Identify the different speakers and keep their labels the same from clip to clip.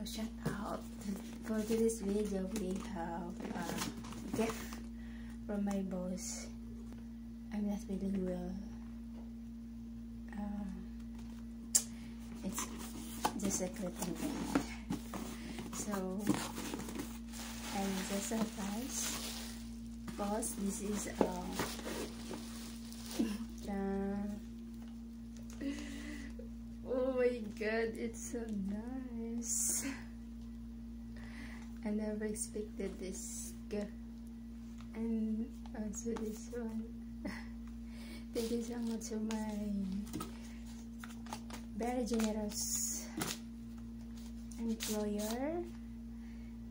Speaker 1: shout out. For today's video, we have a gift from my boss. I'm not feeling well. It's just a secret event. So I'm just surprised because this is oh my god, it's so nice. I never expected this gift, and also this one. Thank you so much to my very generous employer.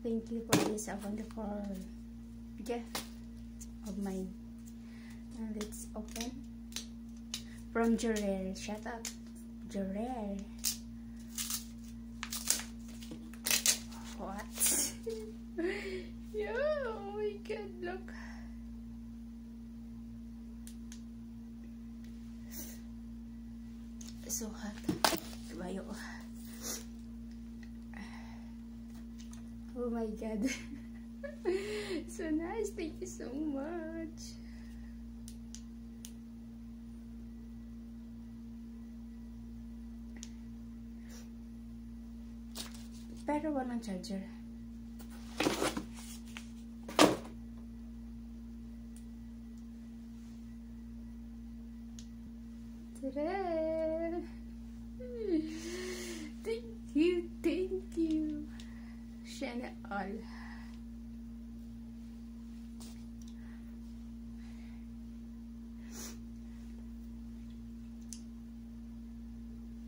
Speaker 1: Thank you for this wonderful gift of mine. Let's open. From Jorel. Shut up, Jorel. What? Yeah, oh my god, look. So hot. Bayo. Oh my god. So nice. Thank you so much. Pero walang charger. Ta-da! Thank you. Sana all.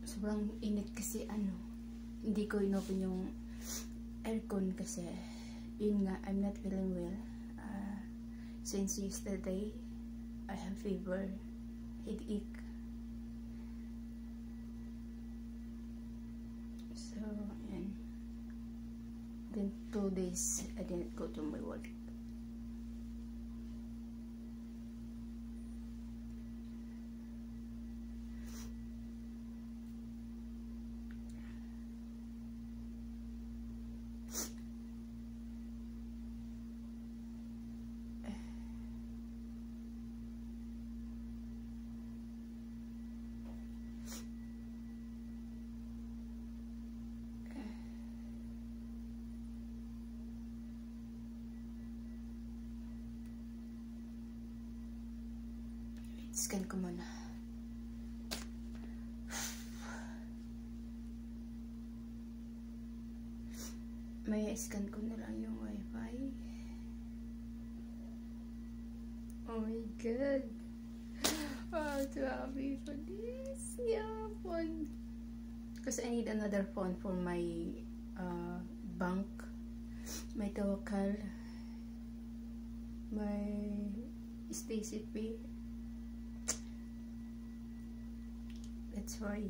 Speaker 1: Sobrang init kasi hindi ko inopen yung aircon kasi yun nga, I'm not feeling well. Since yesterday I have fever, headache. So yan. Then 2 days I didn't go to my work. Scan ko muna. May scan ko na lang yung wifi. Oh my god. I'm so happy for this. Yeah, phone. Because I need another phone for my bank. My Tawakal. My STCP. That's why.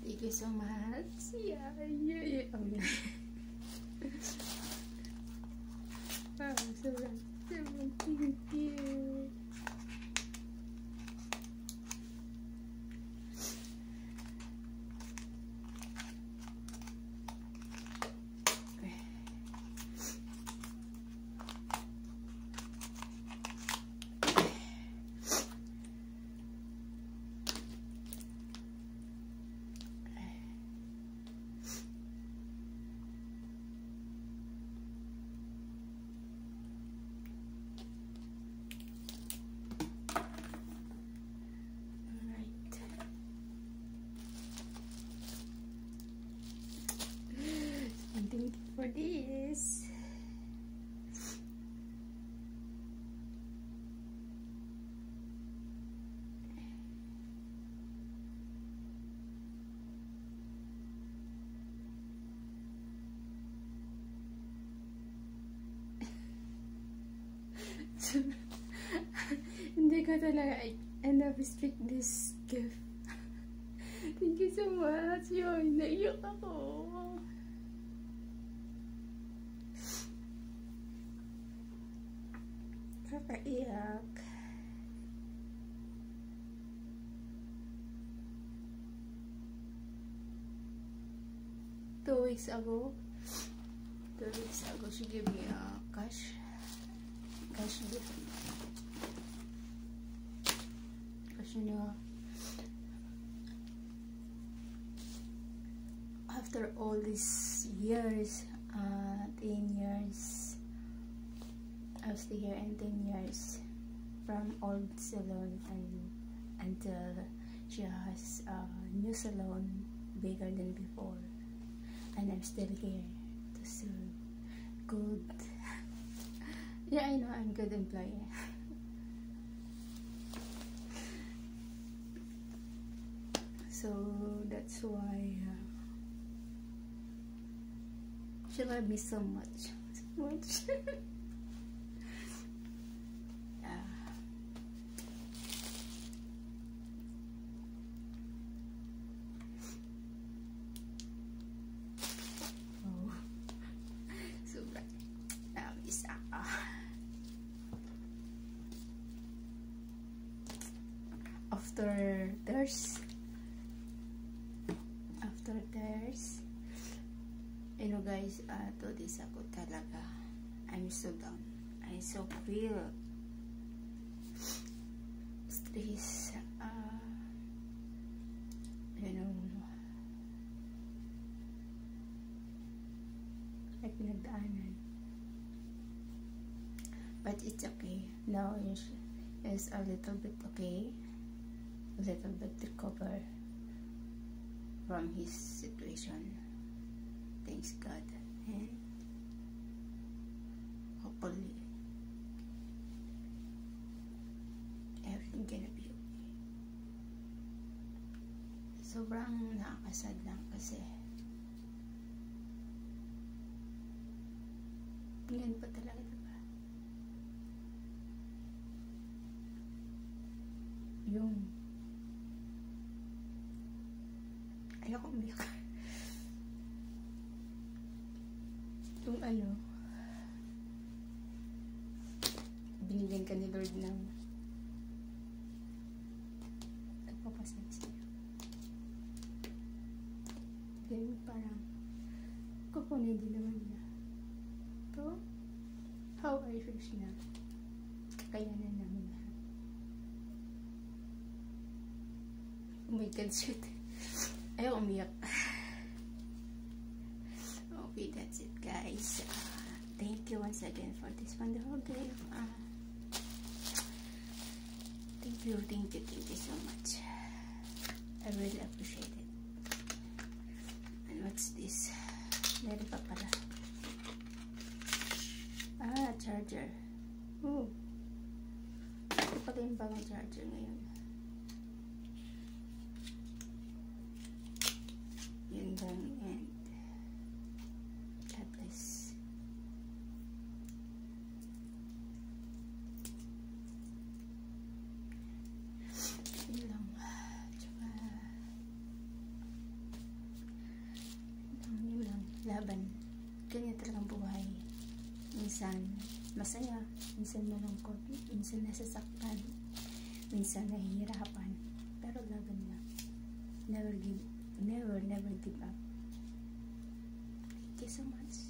Speaker 1: Thank you so much. Yeah. Oh yeah. Wow, so thank you. Thank you for this. Hindi ko talaga I never expect this gift. Thank you so much. Yun, naiyak ako. Kakaiyak. 2 weeks ago. 2 weeks ago, she gave me a cash gift. Because you know, after all these years, 10 years, I was here in 10 years from old salon until she has a new salon bigger than before, and I'm still here to serve. Good. Yeah, I know I'm good employee. So that's why she loved me so much. After there's you know guys, 2 days ago talaga I'm so down, I so feel stress, you know, like pinagdaanan, but it's okay now. It's a little bit okay, a little bit recover from his situation, thanks God, and hopefully everything gonna be okay. Sobrang nakakasad lang kasi ganyan pa talaga, diba? Yung ayoko umiyak. Yung ano, binigyan ka ni Lord ng nagpapasan sa'yo. Then parang kukunin din naman niya. Pero how I wish na kakayanan namin lahat. Oh my God, shit. Ayaw umiyak. Okay, that's it guys. Thank you once again for this wonderful day. Thank you so much. I really appreciate it. And what's this? Meron pa pala. Charger. Ito pala yung bagong charger ngayon. Yun lang, and God bless. Yun lang. Tsaka yun lang. Laban. Ganyan talagang buhay. Minsan masaya, minsan malungkot, minsan nasasaktan, minsan nahihirapan, pero laban lang. Never give up. Thank you so much.